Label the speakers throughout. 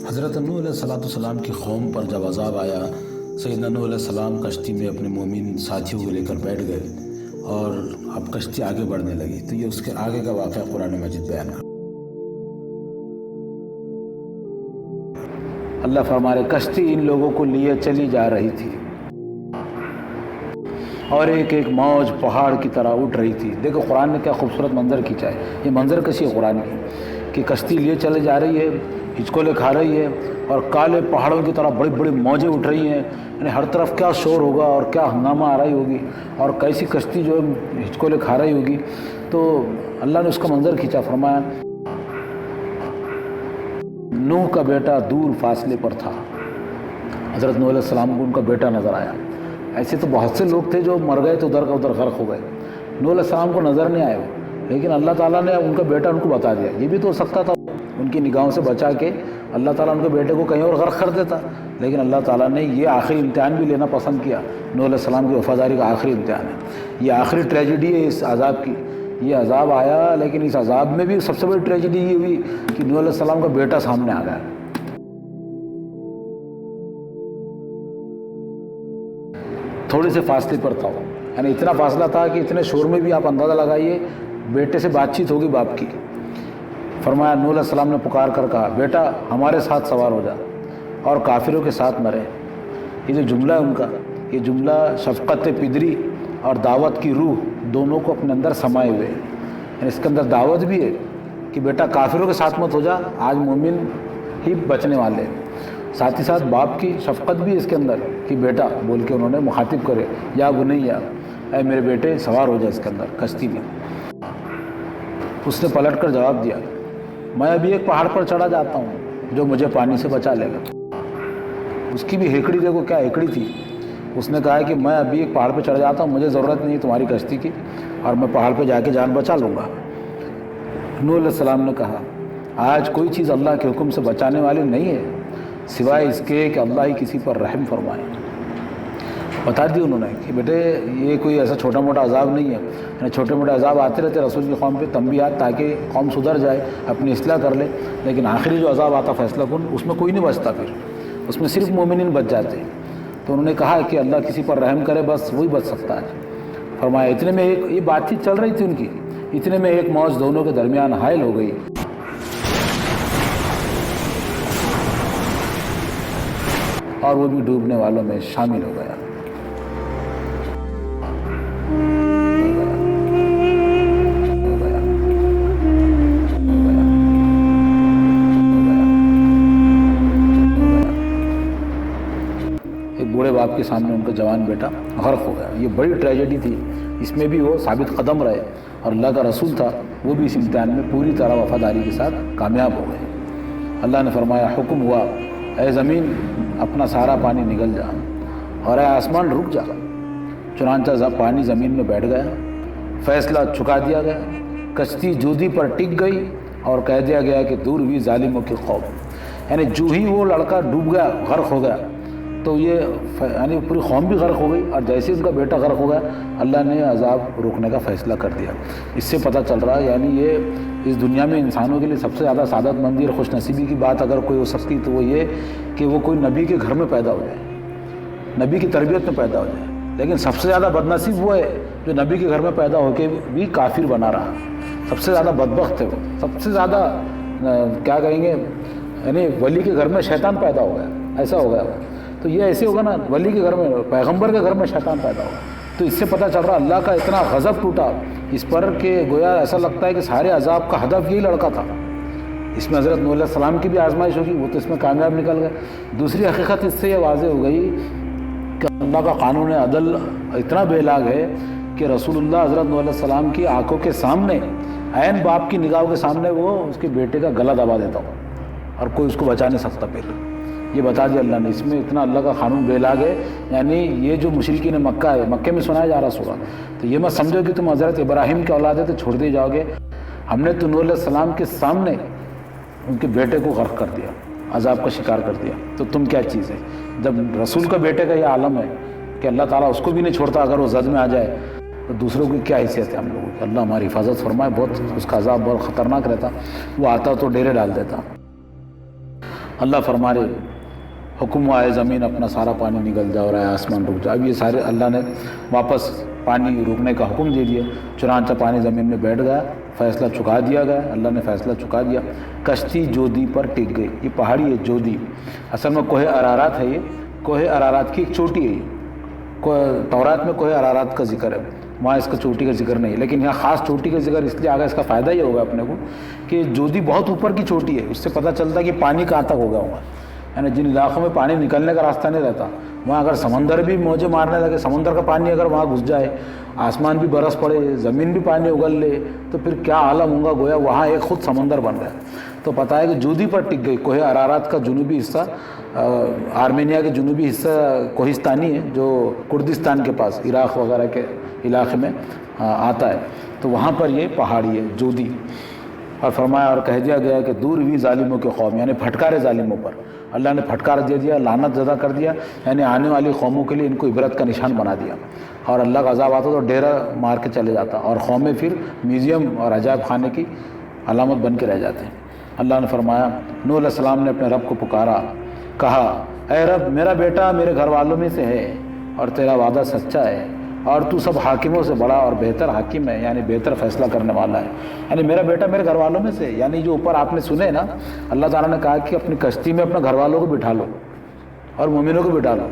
Speaker 1: حضرت نوح علیہ السلام کی قوم پر جب عذاب آیا، سیدنا نوح علیہ السلام کشتی میں اپنے مومن ساتھیوں کو لے کر بیٹھ گئے اور اب کشتی آگے بڑھنے لگی، تو یہ اس کے آگے کا واقعہ قرآن مجید بیان کر اللہ فرما رہے کشتی ان لوگوں کو لیے چلی جا رہی تھی اور ایک ایک موج پہاڑ کی طرح اٹھ رہی تھی۔ دیکھو قرآن نے کیا خوبصورت منظر کھینچا ہے، یہ منظر کشی ہے قرآن کی کہ کشتی لیے چلے جا رہی ہے، ہچکولے کھا رہی ہے اور کالے پہاڑوں کی طرح بڑی بڑی موجیں اٹھ رہی ہیں، یعنی ہر طرف کیا شور ہوگا اور کیا ہنگامہ آ رہی ہوگی اور کیسی کشتی جو ہے ہچکولے کھا رہی ہوگی۔ تو اللہ نے اس کا منظر کھینچا، فرمایا نوح کا بیٹا دور فاصلے پر تھا۔ حضرت نوح علیہ السلام کو ان کا بیٹا نظر آیا۔ ایسے تو بہت سے لوگ تھے جو مر گئے تو ادھر کا ادھر غرق ہو گئے، نوح علیہ السلام کو نظر نہیں آئے وہ، لیکن اللہ تعالیٰ نے ان کا بیٹا ان کو بتا دیا۔ یہ بھی تو ہو سکتا تھا ان کی نگاہوں سے بچا کے اللہ تعالیٰ ان کے بیٹے کو کہیں اور غرق کر دیتا، لیکن اللہ تعالیٰ نے یہ آخری امتحان بھی لینا پسند کیا۔ نوح علیہ السلام کی وفاداری کا آخری امتحان ہے، یہ آخری ٹریجڈی ہے اس عذاب کی۔ یہ عذاب آیا لیکن اس عذاب میں بھی سب سے بڑی ٹریجڈی یہ ہوئی کہ نوح علیہ السلام کا بیٹا سامنے آ گیا۔ تھوڑے سے فاصلے پر تھا، یعنی اتنا فاصلہ تھا کہ اتنے شور میں بھی آپ اندازہ لگائیے بیٹے سے بات چیت ہوگی باپ کی۔ فرمایا نوح علیہ السلام نے پکار کر کہا بیٹا ہمارے ساتھ سوار ہو جا اور کافروں کے ساتھ نہ رہے۔ یہ جو جملہ ہے ان کا، یہ جملہ شفقت پدری اور دعوت کی روح دونوں کو اپنے اندر سمائے ہوئے ہیں، یعنی اس کے اندر دعوت بھی ہے کہ بیٹا کافروں کے ساتھ مت ہو جا، آج مومن ہی بچنے والے ہیں، ساتھ ہی ساتھ باپ کی شفقت بھی اس کے اندر کہ بیٹا بول کے انہوں نے مخاطب کرے، یا بنیا اے میرے بیٹے سوار ہو جا اس کے اندر کشتی میں۔ اس نے پلٹ کر جواب دیا میں ابھی ایک پہاڑ پر چڑھا جاتا ہوں جو مجھے پانی سے بچا لے گا۔ اس کی بھی ہیکڑی دیکھو کیا ہیکڑی تھی، اس نے کہا کہ میں ابھی ایک پہاڑ پہ چڑھ جاتا ہوں، مجھے ضرورت نہیں تمہاری کشتی کی اور میں پہاڑ پہ جا کے جان بچا لوں گا۔ نوح علیہ السلام نے کہا آج کوئی چیز اللہ کے حکم سے بچانے والی نہیں ہے سوائے اس کے کہ اللہ ہی کسی پر رحم فرمائے۔ بتا دی انہوں نے کہ بیٹے یہ کوئی ایسا چھوٹا موٹا عذاب نہیں ہے، یعنی چھوٹے موٹے عذاب آتے رہتے رسول کی قوم پہ تنبیہات تاکہ قوم سدھر جائے اپنی اصلاح کر لے، لیکن آخری جو عذاب آتا فیصلہ کن اس میں کوئی نہیں بچتا، پھر اس میں صرف مومنین بچ جاتے ہیں۔ تو انہوں نے کہا کہ اللہ کسی پر رحم کرے بس وہی بچ سکتا ہے۔ فرمایا اتنے میں ایک یہ بات چیت چل رہی تھی ان کی، اتنے میں ایک موج دونوں کے درمیان حائل ہو گئی اور وہ بھی ڈوبنے والوں میں شامل ہو گیا۔ ایک بوڑھے باپ کے سامنے ان کا جوان بیٹا غرق ہو گیا۔ یہ بڑی ٹریجڈی تھی، اس میں بھی وہ ثابت قدم رہے اور اللہ کا رسول تھا، وہ بھی اس امتحان میں پوری طرح وفاداری کے ساتھ کامیاب ہو گئے۔ اللہ نے فرمایا حکم ہوا اے زمین اپنا سارا پانی نگل جا اور اے آسمان رک جا۔ چنانچہ پانی زمین میں بیٹھ گیا، فیصلہ چکا دیا گیا، کشتی جودی پر ٹک گئی اور کہہ دیا گیا کہ دور ہوئی ظالموں کی قوم۔ یعنی جو ہی وہ لڑکا ڈوب گیا غرق ہو گیا تو یہ یعنی پوری قوم بھی غرق ہو گئی، اور جیسے ان کا بیٹا غرق ہو گیا اللہ نے عذاب روکنے کا فیصلہ کر دیا۔ اس سے پتہ چل رہا ہے یعنی یہ اس دنیا میں انسانوں کے لیے سب سے زیادہ سعادت مندی اور خوش نصیبی کی بات اگر کوئی ہو سکتی تو وہ یہ کہ وہ کوئی نبی کے گھر میں پیدا ہو جائے، نبی کی تربیت میں پیدا ہو جائے۔ لیکن سب سے زیادہ بدنصیب وہ ہے جو نبی کے گھر میں پیدا ہو کے بھی کافر بنا رہا، سب سے زیادہ بدبخت ہے وہ، سب سے زیادہ کیا کہیں گے یعنی ولی کے گھر میں شیطان پیدا ہو گیا، ایسا ہو گیا۔ تو یہ ایسے ہوگا نا ولی کے گھر میں، پیغمبر کے گھر میں شیطان پیدا ہوگا۔ تو اس سے پتہ چل رہا اللہ کا اتنا غضب ٹوٹا اس پر کہ گویا ایسا لگتا ہے کہ سارے عذاب کا ہدف یہی لڑکا تھا۔ اس میں حضرت نوح علیہ السلام کی بھی آزمائش ہوگی، وہ تو اس میں کامیاب نکل گئے۔ دوسری حقیقت اس سے یہ واضح ہو گئی کہ اللہ کا قانون عدل اتنا بے لاگ ہے کہ رسول اللہ حضرت نوح علیہ السلام کی آنکھوں کے سامنے عین باپ کی نگاہوں کے سامنے وہ اس کے بیٹے کا گلا دبا دیتا ہو اور کوئی اس کو بچا نہیں سکتا۔ پھر یہ بتا دیا اللہ نے، اس میں اتنا اللہ کا قانون بے لاگ ہے۔ یعنی یہ جو مشرکین مکہ ہے، مکے میں سنایا جا رہا سورہ، تو یہ مت سمجھو کہ تم حضرت ابراہیم کے اولاد ہے تو چھوڑ دیے جاؤ گے۔ ہم نے تو نوح علیہ السلام کے سامنے ان کے بیٹے کو غرق کر دیا، عذاب کا شکار کر دیا، تو تم کیا چیز ہے؟ جب رسول کا بیٹے کا یہ عالم ہے کہ اللہ تعالیٰ اس کو بھی نہیں چھوڑتا اگر وہ زد میں آ جائے، تو دوسروں کی کیا حیثیت ہے ہم لوگوں کی؟ اللہ ہماری حفاظت فرمائے، بہت اس کا عذاب بہت خطرناک رہتا، وہ آتا تو ڈیرے ڈال دیتا۔ اللہ فرما رہے حکم آئے زمین اپنا سارا پانی نکل جا اور آئے آسمان رک جا. اب یہ سارے اللہ نے واپس پانی روکنے کا حکم دے دیا. چنانچہ پانی زمین میں بیٹھ گیا, فیصلہ چکا دیا گیا. اللہ نے فیصلہ چکا دیا. کشتی جودی پر ٹک گئی. یہ پہاڑی ہے جودی, اصل میں کوہ ارارات ہے. یہ کوہ ارارات کی ایک چوٹی ہے. تورات میں کوہ ارارات کا ذکر ہے, وہاں اس کا چوٹی کا ذکر نہیں, لیکن یہاں خاص چوٹی کا ذکر اس لیے آگا. اس کا فائدہ یہ ہوگا اپنے کو کہ جودی بہت اوپر کی چوٹی ہے. اس سے پتہ چلتا ہے کہ پانی کہاں تک ہوگا ہوگا. یعنی جن علاقوں میں پانی نکلنے کا راستہ نہیں رہتا, وہاں اگر سمندر بھی موجیں مارنے لگے, سمندر کا پانی اگر وہاں گھس جائے, آسمان بھی برس پڑے, زمین بھی پانی اگل لے, تو پھر کیا عالم ہوگا. گویا وہاں ایک خود سمندر بن رہا ہے. تو پتہ ہے کہ جودی پر ٹک گئی. کوہ ارارات کا جنوبی حصہ, آرمینیا کے جنوبی حصہ کوہستانی ہے, جو کردستان کے پاس عراق وغیرہ کے علاقے میں آتا ہے. تو وہاں پر یہ پہاڑی ہے جودی. اور فرمایا اور کہہ دیا گیا کہ دور ہوئی ظالموں کے قوم, یعنی پھٹکارے ظالموں پر. اللہ نے پھٹکار دے دیا, لعنت زدہ کر دیا, یعنی آنے والی قوموں کے لیے ان کو عبرت کا نشان بنا دیا. اور اللہ کا عذاب آتا تو ڈیرہ مار کے چلے جاتا, اور قومیں پھر میوزیم اور عجائب خانے کی علامت بن کے رہ جاتے ہیں. اللہ نے فرمایا نوح علیہ السلام نے اپنے رب کو پکارا, کہا اے رب میرا بیٹا میرے گھر والوں میں سے ہے اور تیرا وعدہ سچا ہے, اور تو سب حاکموں سے بڑا اور بہتر حاکم ہے, یعنی بہتر فیصلہ کرنے والا ہے. یعنی میرا بیٹا میرے گھر والوں میں سے, یعنی جو اوپر آپ نے سنے نا, اللہ تعالیٰ نے کہا کہ اپنی کشتی میں اپنے گھر والوں کو بٹھا لو اور مومنوں کو بٹھا لو.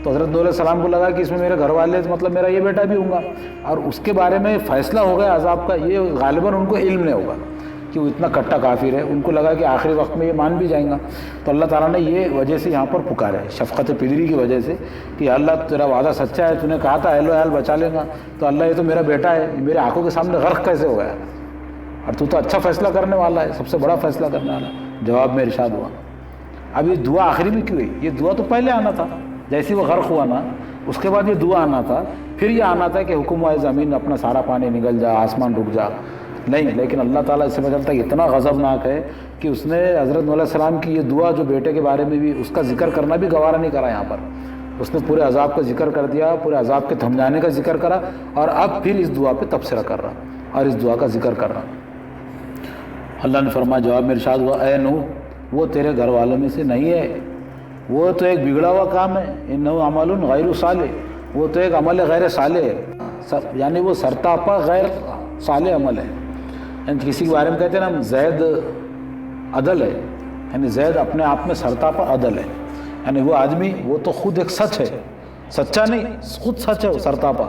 Speaker 1: تو حضرت نوح علیہ السلام کو لگا کہ اس میں میرے گھر والے, مطلب میرا یہ بیٹا بھی ہوں گا, اور اس کے بارے میں فیصلہ ہو گیا عذاب کا. یہ غالباً ان کو علم نہیں ہوگا کہ وہ اتنا کٹا کافر ہے. ان کو لگا کہ آخری وقت میں یہ مان بھی جائیں گا. تو اللہ تعالیٰ نے یہ وجہ سے یہاں پر پکارا ہے, شفقت پدری کی وجہ سے, کہ اللہ تیرا وعدہ سچا ہے, تو نے کہا تھا اہل و عیال بچا لیں گا, تو اللہ یہ تو میرا بیٹا ہے, میرے آنکھوں کے سامنے غرق کیسے ہو گیا, اور تو اچھا فیصلہ کرنے والا ہے, سب سے بڑا فیصلہ کرنے والا. جواب میں ارشاد ہوا. اب یہ دعا آخری میں کیوں ہوئی؟ یہ دعا تو پہلے آنا تھا, جیسے وہ غرق ہوا نا, اس کے بعد یہ دعا آنا تھا. پھر یہ آنا تھا کہ حکم آئے زمین اپنا سارا پانی نکل جا, آسمان رک جا. نہیں, لیکن اللہ تعالیٰ اس سے پتہ چلتا ہے کہ اتنا غضبناک ہے کہ اس نے حضرت نوح علیہ السلام کی یہ دعا جو بیٹے کے بارے میں بھی اس کا ذکر کرنا بھی گوارا نہیں کرا. یہاں پر اس نے پورے عذاب کا ذکر کر دیا, پورے عذاب کے تھم جانے کا ذکر کرا, اور اب پھر اس دعا پہ تبصرہ کر رہا اور اس دعا کا ذکر کر رہا. اللہ نے فرمایا, جواب میں ارشاد ہوا, اے نوح وہ تیرے گھر والوں میں سے نہیں ہے, وہ تو ایک بگڑا ہوا کام ہے. انہ عمل غیر صالح, وہ تو ایک عمل غیر صالح ہے, یعنی وہ سرتاپا غیر صالح عمل ہے. یعنی کسی کے بارے میں کہتے ہیں نا زید عدل ہے, یعنی زید اپنے آپ میں سرتاپا عدل ہے, یعنی وہ آدمی وہ تو خود ایک سچ ہے, سچا نہیں خود سچ ہے وہ سرتاپا.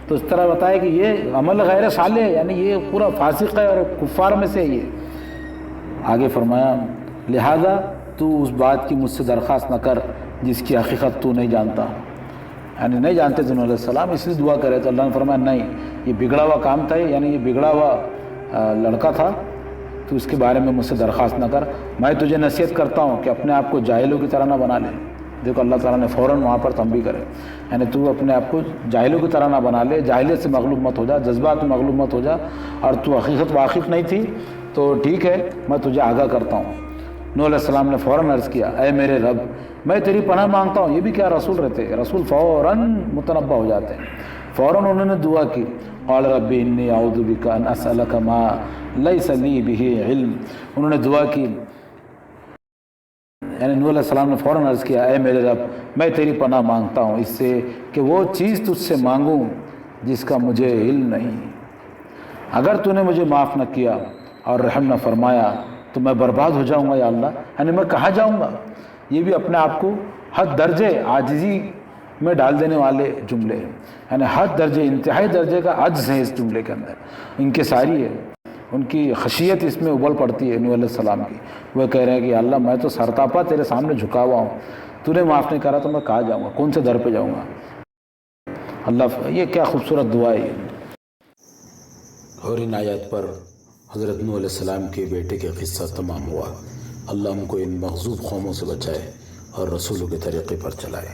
Speaker 1: تو اس طرح بتایا کہ یہ عمل غیر صالح ہے, یعنی یہ پورا فاسق ہے اور کفار میں سے یہ. آگے فرمایا لہذا تو اس بات کی مجھ سے درخواست نہ کر جس کی حقیقت تو نہیں جانتا, یعنی نہیں جانتے تھے نوح علیہ السلام, اس لیے دعا کرے. تو اللہ نے فرمایا نہیں, یہ بگڑا ہوا کام تھا, یعنی یہ بگڑا ہوا لڑکا تھا, تو اس کے بارے میں مجھ سے درخواست نہ کر. میں تجھے نصیحت کرتا ہوں کہ اپنے آپ کو جاہلوں کی طرح نہ بنا لے. دیکھو اللہ تعالیٰ نے فوراً وہاں پر تنبیہ کرے, یعنی تو اپنے آپ کو جاہلوں کی طرح نہ بنا لے, جاہلیت سے مغلوب مت ہو جا, جذبات میں مغلوب مت ہو جا, اور تو حقیقت واقف نہیں تھی تو ٹھیک ہے میں تجھے آگاہ کرتا ہوں. نوح علیہ السلام نے فوراً عرض کیا, اے میرے رب میں تیری پناہ مانگتا ہوں. یہ بھی کیا رسول رہتے, رسول فوراً متنبہ ہو جاتے ہیں. فوراً انہوں نے دعا کی, قال رب انی اعوذ بک ان اسألک ما لیس لی بہ علم. انہوں نے دعا کی, یعنی نوح علیہ السلام نے فوراً عرض کیا, اے میرے رب میں تیری پناہ مانگتا ہوں اس سے کہ وہ چیز تجھ سے مانگوں جس کا مجھے علم نہیں. اگر تو نے مجھے معاف نہ کیا اور رحم نہ فرمایا تو میں برباد ہو جاؤں گا یا اللہ, یعنی میں کہاں جاؤں گا. یہ بھی اپنے آپ کو حد درجے عاجزی میں ڈال دینے والے جملے ہیں, یعنی حد درجے انتہائی درجے کا عجز ہے اس جملے کے اندر, ان کے ساری ہے, ان کی خشیت اس میں ابل پڑتی ہے نوح علیہ السلام کی. وہ کہہ رہے ہیں کہ اللہ میں تو سرتاپا تیرے سامنے جھکا ہوا ہوں, تو نے معاف نہیں کرا تو میں کہاں جاؤں گا, کون سے در پہ جاؤں گا. اللہ یہ کیا خوبصورت دعا ہے. اور ان آیات پر حضرت نوح علیہ السلام کے بیٹے کے قصہ تمام ہوا. اللہ ہم کو ان مغضوب قوموں سے بچائے اور رسولوں کے طریقے پر چلائے.